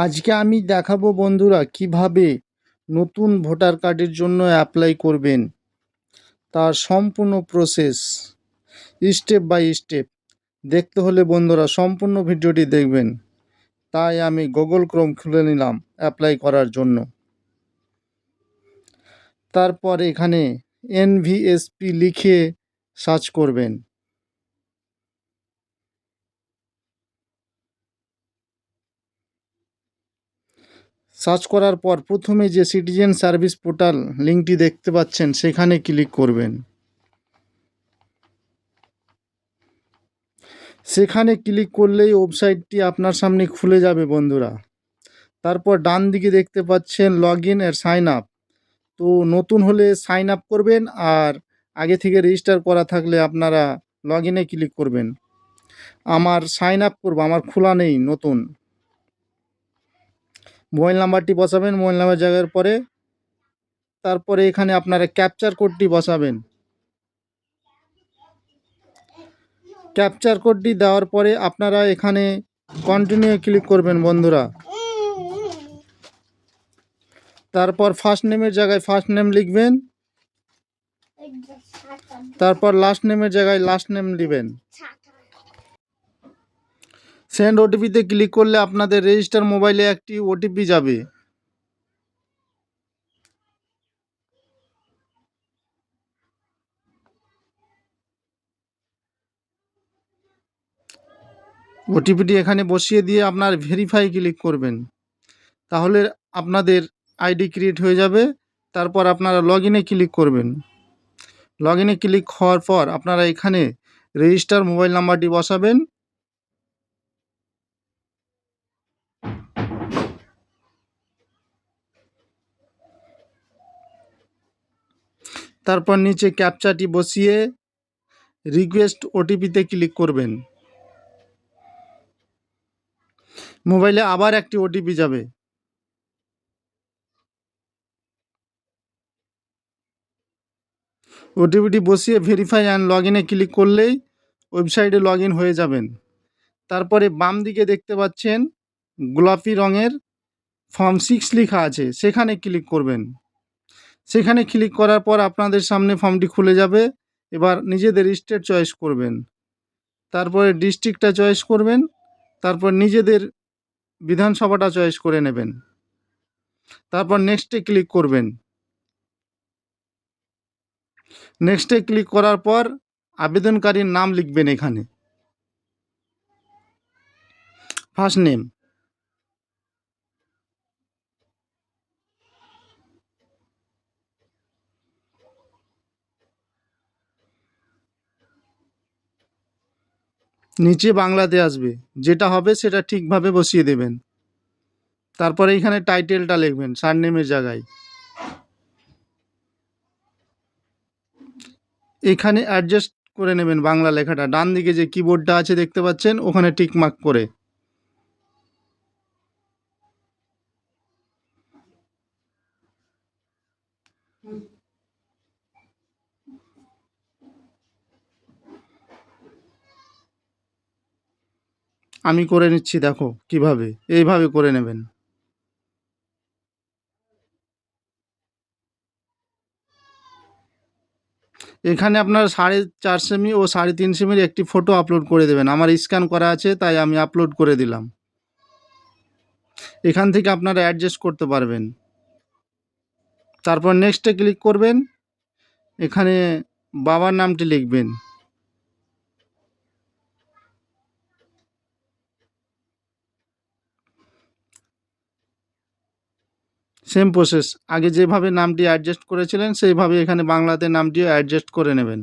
আজকে আমি দেখাবো বন্ধুরা কিভাবে নতুন ভোটার কার্ডের জন্য অ্যাপ্লাই করবেন, তার সম্পূর্ণ প্রসেস স্টেপ বাই স্টেপ দেখতে হলে বন্ধুরা সম্পূর্ণ ভিডিওটি দেখবেন। তাই আমি গুগল ক্রোম খুলে নিলাম অ্যাপ্লাই করার জন্য। তারপর এখানে এনভিএসপি লিখে সার্চ করবেন। সার্চ করার পর প্রথমে যে সিটিজেন সার্ভিস পোর্টাল লিঙ্কটি দেখতে পাচ্ছেন সেখানে ক্লিক করবেন। সেখানে ক্লিক করলেই ওয়েবসাইটটি আপনার সামনে খুলে যাবে বন্ধুরা। তারপর ডান দিকে দেখতে পাচ্ছেন লগ ইন আর সাইন আপ। তো নতুন হলে সাইন আপ করবেন, আর আগে থেকে রেজিস্টার করা থাকলে আপনারা লগ ইনে ক্লিক করবেন। আমার সাইন আপ করবো, আমার খোলা নেই নতুন। মোবাইল নাম্বারটি বসাবেন, মোবাইল নাম্বার জায়গার পরে তারপরে এখানে আপনারা ক্যাপচার কোডটি বসাবেন। ক্যাপচার কোডটি দেওয়ার পরে আপনারা এখানে কন্টিনিউ ক্লিক করবেন বন্ধুরা। তারপর ফার্স্ট নেমের জায়গায় ফার্স্ট নেম লিখবেন, তারপর লাস্ট নেমের জায়গায় লাস্ট নেম দিবেন। সেন্ড ওটিপিতে ক্লিক করলে আপনাদের রেজিস্টার মোবাইলে একটি ওটিপি যাবে। ওটিপিটি এখানে বসিয়ে দিয়ে আপনার ভেরিফাই ক্লিক করবেন, তাহলে আপনাদের আইডি ক্রিয়েট হয়ে যাবে। তারপর আপনারা লগ ইনে ক্লিক করবেন। লগ ইনে ক্লিক হওয়ার পর আপনারা এখানে রেজিস্টার মোবাইল নাম্বারটি বসাবেন। তারপর নিচে ক্যাপচাটি বসিয়ে রিকোয়েস্ট ওটিপিতে ক্লিক করবেন। মোবাইলে আবার একটি ওটিপি যাবে। ওটিপিটি বসিয়ে ভেরিফাই অ্যান্ড লগ ইনে ক্লিক করলেই ওয়েবসাইটে লগ ইন হয়ে যাবেন। তারপরে বাম দিকে দেখতে পাচ্ছেন গোলাপি রঙের ফর্ম 6 লেখা আছে, সেখানে ক্লিক করবেন। সেখানে ক্লিক করার পর আপনাদের সামনে ফর্মটি খুলে যাবে। এবার নিজেদের স্টেট চয়েস করবেন, তারপরে ডিস্ট্রিক্টটা চয়েস করবেন, তারপর নিজেদের বিধানসভাটা চয়েস করে নেবেন। তারপর নেক্সটে ক্লিক করবেন। নেক্সটে ক্লিক করার পর আবেদনকারীর নাম লিখবেন এখানে, ফার্স্ট নেম। নিচে বাংলাতে আসবে, যেটা হবে সেটা ঠিকভাবে বসিয়ে দেবেন। তারপরে এখানে টাইটেলটা লিখবেন সারনেমের জায়গায়। এখানে অ্যাডজাস্ট করে নেবেন বাংলা লেখাটা, ডান দিকে যে কিবোর্ডটা আছে দেখতে পাচ্ছেন ওখানে টিকমার্ক করে। আমি করে নিচ্ছি, দেখো কিভাবে, এইভাবে করে নেবেন। এখানে আপনার 4.5 সেমি ও 3.5 সেমির একটি ফটো আপলোড করে দেবেন। আমার স্ক্যান করা আছে তাই আমি আপলোড করে দিলাম। এখান থেকে আপনারা অ্যাডজাস্ট করতে পারবেন। তারপর নেক্সটে ক্লিক করবেন। এখানে বাবার নামটি লিখবেন। সেম প্রসেস, আগে যেভাবে নামটি অ্যাডজাস্ট করেছিলেন সেইভাবে এখানে বাংলাতে নামটিও অ্যাডজাস্ট করে নেবেন।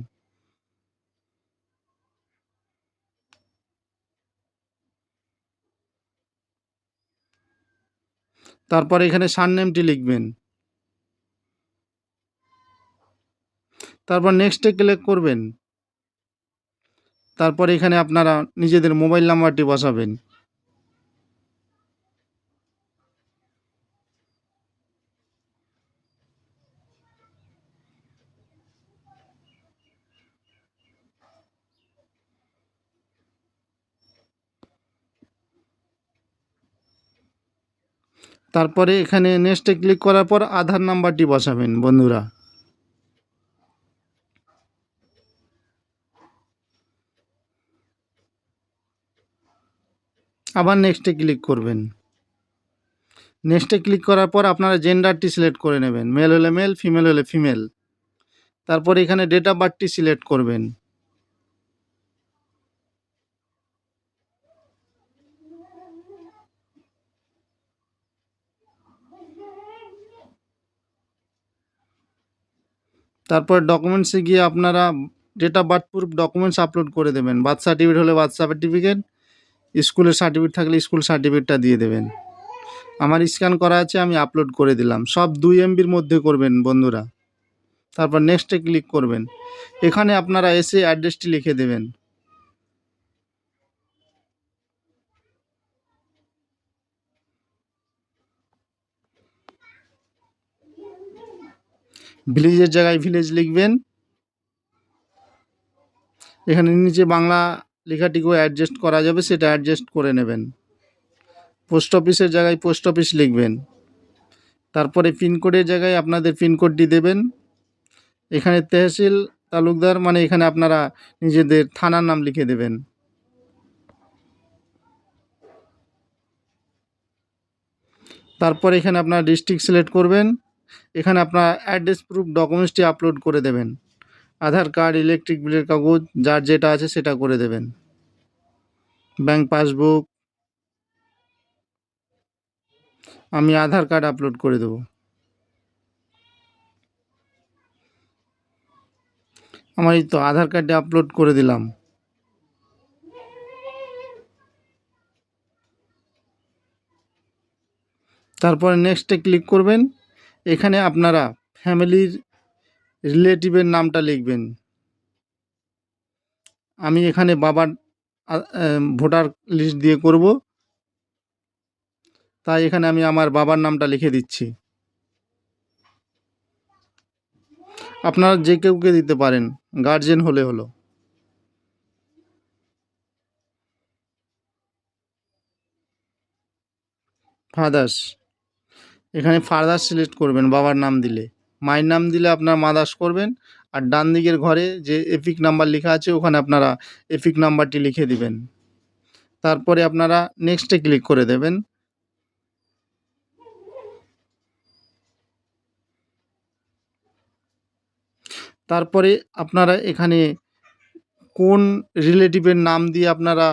তারপর এখানে সারনেমটি লিখবেন। তারপর নেক্সটে ক্লিক করবেন। তারপর এখানে আপনারা নিজেদের মোবাইল নাম্বারটি বসাবেন। তারপরে এখানে নেক্সটে ক্লিক করার পর আধার নাম্বারটি বসাবেন বন্ধুরা। আবার নেক্সটে ক্লিক করবেন। নেক্সটে ক্লিক করার পর আপনারা জেন্ডারটি সিলেক্ট করে নেবেন, মেল হলে মেল, ফিমেল হলে ফিমেল। তারপরে এখানে ডেট অফ বার্থটি সিলেক্ট করবেন। তারপর ডকুমেন্টসে গিয়ে আপনারা date of birth proof documents upload করে দেবেন। বার্থ সার্টিফিকেট হলে বার্থ সার্টিফিকেট, স্কুলের সার্টিফিকেট থাকলে স্কুল সার্টিফিকেটটা দিয়ে দেবেন। আমার স্ক্যান করা আছে, আমি আপলোড করে দিলাম। সব 2 MBর মধ্যে করবেন বন্ধুরা। তারপর নেক্সটে ক্লিক করবেন। এখানে আপনারা এসে অ্যাড্রেসটি লিখে দেবেন। ভিলেজের জায়গায় ভিলেজ লিখবেন। এখানে নিচে বাংলা লেখাটিকেও অ্যাডজাস্ট করা যাবে, সেটা অ্যাডজাস্ট করে নেবেন। পোস্ট অফিসের জায়গায় পোস্ট অফিস লিখবেন। তারপরে পিনকোডের জায়গায় আপনাদের পিনকোডটি দেবেন। এখানে তহসিল তালুকদার মানে এখানে আপনারা নিজেদের থানার নাম লিখে দেবেন। তারপর এখানে আপনারা ডিস্ট্রিক্ট সিলেক্ট করবেন। এখানে আপনার অ্যাড্রেস প্রুফ ডকুমেন্টসটি আপলোড করে দেবেন। আধার কার্ড, ইলেকট্রিক বিলের কাগজ, যার যেটা আছে সেটা করে দেবেন। ব্যাংক পাসবুক, আমি আধার কার্ড আপলোড করে দেব। আমার এই তো আধার কার্ডটি আপলোড করে দিলাম। তারপরে নেক্সটে ক্লিক করবেন। এখানে আপনারা ফ্যামিলির রিলেটিভের নামটা লিখবেন। আমি এখানে বাবার ভোটার লিস্ট দিয়ে করব, তাই এখানে আমি আমার বাবার নামটা লিখে দিচ্ছি। আপনারা যে কেউকে দিতে পারেন, গার্জেন হলে হলো। ফাদার্স, এখানে ফাদার্স সিলেক্ট করবেন বাবার নাম দিলে। মায়ের নাম দিলে আপনার মাদার্স করবেন। আর ডান দিকের ঘরে যে এপিক নাম্বার লেখা আছে ওখানে আপনারা এপিক নাম্বারটি লিখে দিবেন। তারপরে আপনারা নেক্সটে ক্লিক করে দেবেন। তারপরে আপনারা এখানে কোন রিলেটিভের নাম দিয়ে আপনারা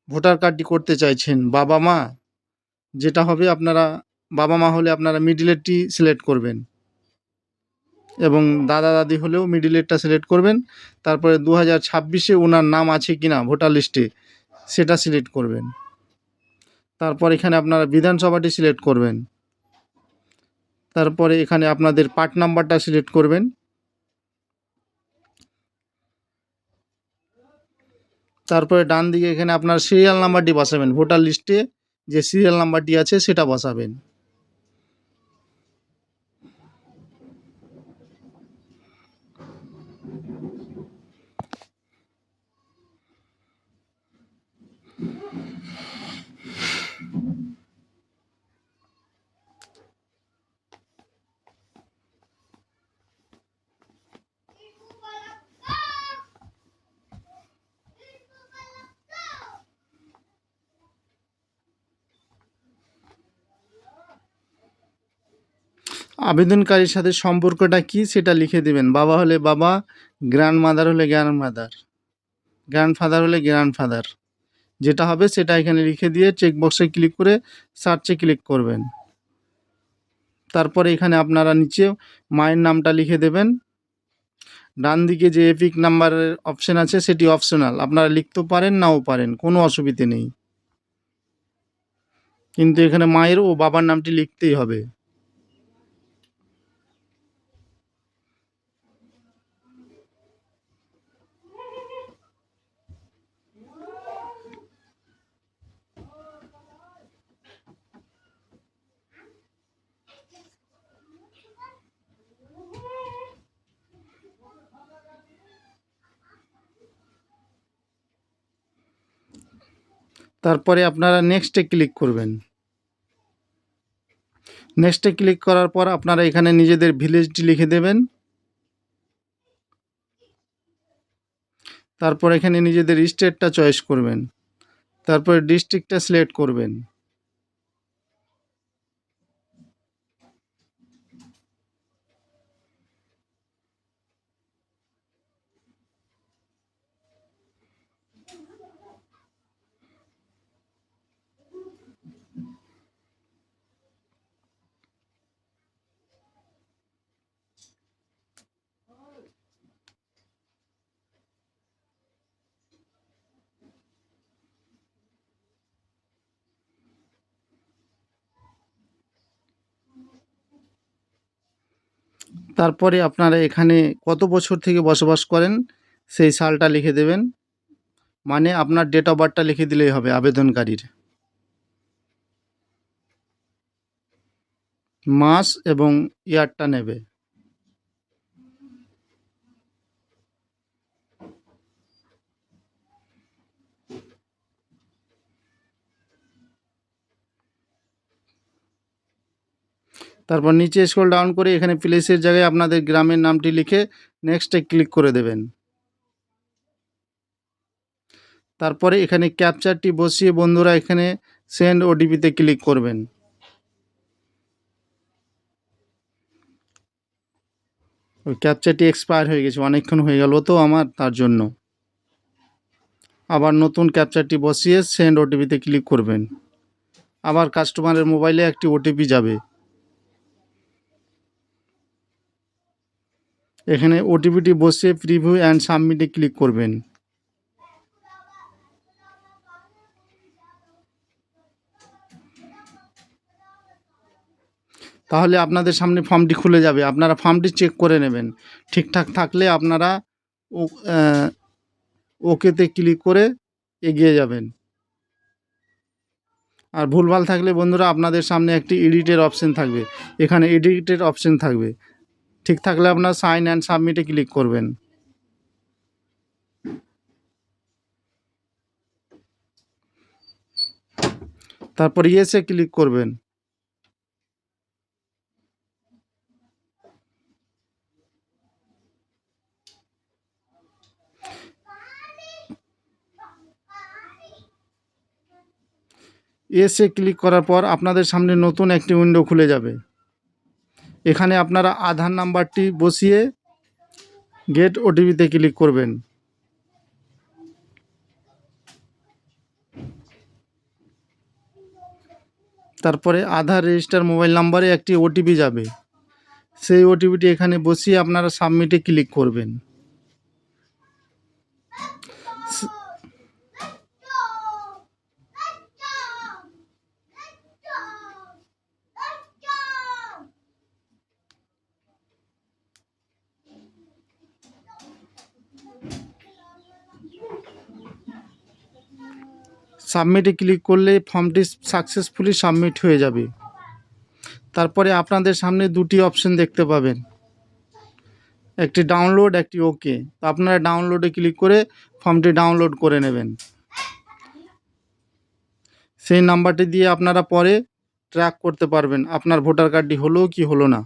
ভোটার কার্ডটি করতে চাইছেন, বাবা মা যেটা হবে, আপনারা বাবা মা হলে আপনারা মিডিলেরটি সিলেক্ট করবেন এবং দাদা দাদি হলেও মিডিলেরটা সিলেক্ট করবেন। তারপরে 2026-এ ওনার নাম আছে কিনা ভোটার লিস্টে সেটা সিলেক্ট করবেন। তারপর এখানে আপনারা বিধানসভাটি সিলেক্ট করবেন। তারপরে এখানে আপনাদের পার্ট নাম্বারটা সিলেক্ট করবেন। তারপরে ডান দিকে এখানে আপনার সিরিয়াল নাম্বারটি বসাবেন। ভোটার লিস্টে যে সিরিয়াল নাম্বারটি আছে সেটা বসাবেন। আবেদনকারীর সাথে সম্পর্কটা কী সেটা লিখে দেবেন। বাবা হলে বাবা, গ্র্যান্ডমাদার হলে গ্র্যান্ডমাদার, গ্র্যান্ডফাদার হলে গ্র্যান্ডফাদার, যেটা হবে সেটা এখানে লিখে দিয়ে চেকবক্সে ক্লিক করে সার্চে ক্লিক করবেন। তারপরে এখানে আপনারা নিচে মায়ের নামটা লিখে দেবেন। ডান দিকে যে এপিক নাম্বারের অপশান আছে সেটি অপশনাল, আপনারা লিখতেও পারেন নাও পারেন, কোনো অসুবিধে নেই, কিন্তু এখানে মায়ের ও বাবার নামটি লিখতেই হবে। তারপরে আপনারা নেক্সটে ক্লিক করবেন। নেক্সটে ক্লিক করার পর আপনারা এখানে নিজেদের ভিলেজটি লিখে দেবেন। তারপর এখানে নিজেদের স্টেটটা চয়েস করবেন, তারপরে ডিস্ট্রিক্টটা সিলেক্ট করবেন। তারপরে আপনারা এখানে কত বছর থেকে বসবাস করেন সেই সালটা লিখে দেবেন, মানে আপনার ডেট অফ বার্থটা লিখে দিলেই হবে আবেদনকারীর। মাস এবং ইয়ারটা নেবে। তারপর নিচে স্ক্রল ডাউন করে এখানে প্লেসের জায়গায় আপনাদের গ্রামের নামটি লিখে নেক্সটে ক্লিক করে দেবেন। তারপরে এখানে ক্যাপচারটি বসিয়ে বন্ধুরা এখানে সেন্ড ওটিপিতে ক্লিক করবেন। ওই ক্যাপচারটি এক্সপায়ার হয়ে গেছে, অনেকক্ষণ হয়ে গেল তো আমার, তার জন্য আবার নতুন ক্যাপচারটি বসিয়ে সেন্ড ওটিপিতে ক্লিক করবেন। আবার কাস্টমারের মোবাইলে একটি ওটিপি যাবে। এখানে ওটিপিটি বসিয়ে প্রিভিউ অ্যান্ড সাবমিটে ক্লিক করবেন। তাহলে আপনাদের সামনে ফর্মটি খুলে যাবে, আপনারা ফর্মটি চেক করে নেবেন। ঠিকঠাক থাকলে আপনারা ওকেতে ক্লিক করে এগিয়ে যাবেন। আর ভুলভাল থাকলে বন্ধুরা আপনাদের সামনে একটি এডিটের অপশন থাকবে, এখানে এডিটের অপশন থাকবে। ঠিক থাকলে আপনারা সাইন অ্যান্ড সাবমিটে ক্লিক করবেন। তারপর ইয়েসে ক্লিক করবেন। ইয়েসে ক্লিক করার পর আপনাদের সামনে নতুন একটি উইন্ডো খুলে যাবে। এখানে আপনারা আধার নাম্বারটি বসিয়ে গেট ওটিপিতে ক্লিক করবেন। তারপরে আধার রেজিস্টার মোবাইল নাম্বারে একটি ওটিপি যাবে, সেই ওটিপিটি এখানে বসিয়ে আপনারা সাবমিটে ক্লিক করবেন। সাবমিটে ক্লিক করলে ফর্মটি সাকসেসফুলি সাবমিট হয়ে যাবে। তারপরে আপনাদের সামনে দুটি অপশন দেখতে পাবেন, একটি ডাউনলোড, একটি ওকে। তো আপনারা ডাউনলোডে ক্লিক করে ফর্মটি ডাউনলোড করে নেবেন। সেই নাম্বারটি দিয়ে আপনারা পরে ট্র্যাক করতে পারবেন আপনার ভোটার কার্ডটি হলো কি হলো না।